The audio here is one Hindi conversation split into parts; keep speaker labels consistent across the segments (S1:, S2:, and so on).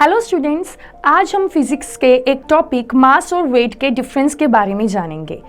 S1: हेलो स्टूडेंट्स, आज हम फिजिक्स के एक टॉपिक मास और वेट के डिफरेंस के बारे में जानेंगे।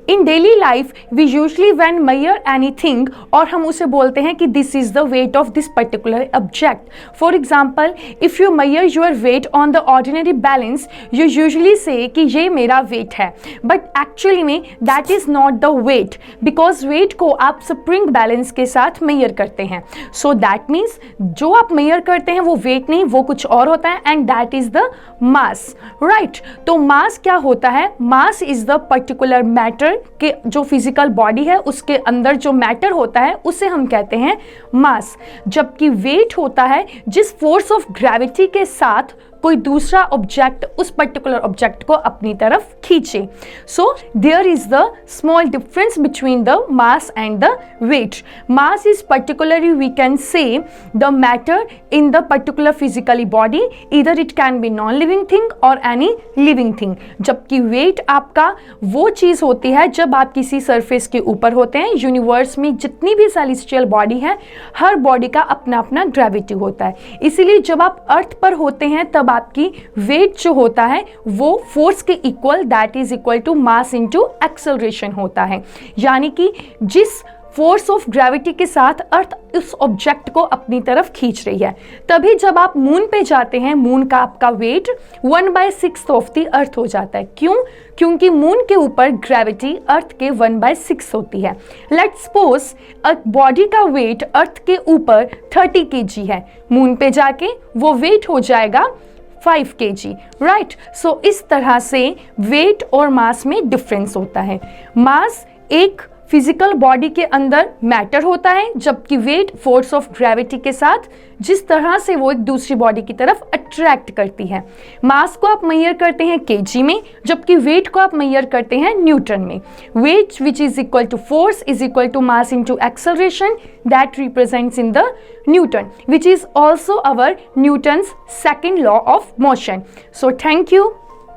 S1: In daily life we usually when measure anything और हम उसे बोलते हैं कि this is the weight of this particular object. For example, if you measure your weight on the ordinary balance you usually say कि ये मेरा वेट है, बट एक्चुअली में that is not the weight, because weight को आप स्प्रिंग बैलेंस के साथ मेजर करते हैं। सो दैट मीन्स जो आप मेजर करते हैं वो वेट नहीं, वो कुछ और होता है, and that is the mass, right. तो मास क्या होता है? Mass is the particular matter के जो फिजिकल बॉडी है उसके अंदर जो मैटर होता है उसे हम कहते हैं मास। जबकि वेट होता है जिस फोर्स ऑफ ग्रेविटी के साथ कोई दूसरा ऑब्जेक्ट उस पर्टिकुलर ऑब्जेक्ट को अपनी तरफ खींचे। So there is the small difference between the mass and the weight. Mass is particularly we can say the matter in the particular physically body, either it can be non living thing और एनी लिविंग थिंग। जबकि वेट आपका वो चीज होती है जब आप किसी सरफेस के ऊपर होते हैं। यूनिवर्स में जितनी भी सेलेस्टियल बॉडी है, हर बॉडी का अपना अपना ग्रेविटी होता है, इसीलिए जब आप अर्थ पर होते हैं तब आपकी वेट जो होता है वो फोर्स के equal, that is equal to mass into acceleration होता है। यानी कि जिस फोर्स ऑफ ग्रेविटी के साथ अर्थ उस ऑब्जेक्ट को अपनी तरफ खींच रही है। तभी जब आप मून पे जाते हैं, मून का आपका वेट 1/6 ऑफ द अर्थ हो जाता है। क्यों? क्योंकि मून के ऊपर ग्रेविटी अर्थ के 1/6 होती है। लेट्स सपोज अ बॉडी का वेट अर्थ के ऊपर 30 kg है, मून पे जाके वो वेट हो जाएगा 5 kg, राइट। सो इस तरह से वेट और मास में डिफरेंस होता है। मास एक फिजिकल बॉडी के अंदर मैटर होता है, जबकि वेट फोर्स ऑफ ग्रेविटी के साथ जिस तरह से वो एक दूसरी बॉडी की तरफ अट्रैक्ट करती है। मास को आप मेजर करते हैं केजी में, जबकि वेट को आप मेजर करते हैं न्यूटन में। Weight which is equal to force is equal to mass into acceleration, that represents in the Newton, which is also our Newton's second law of motion. So thank you.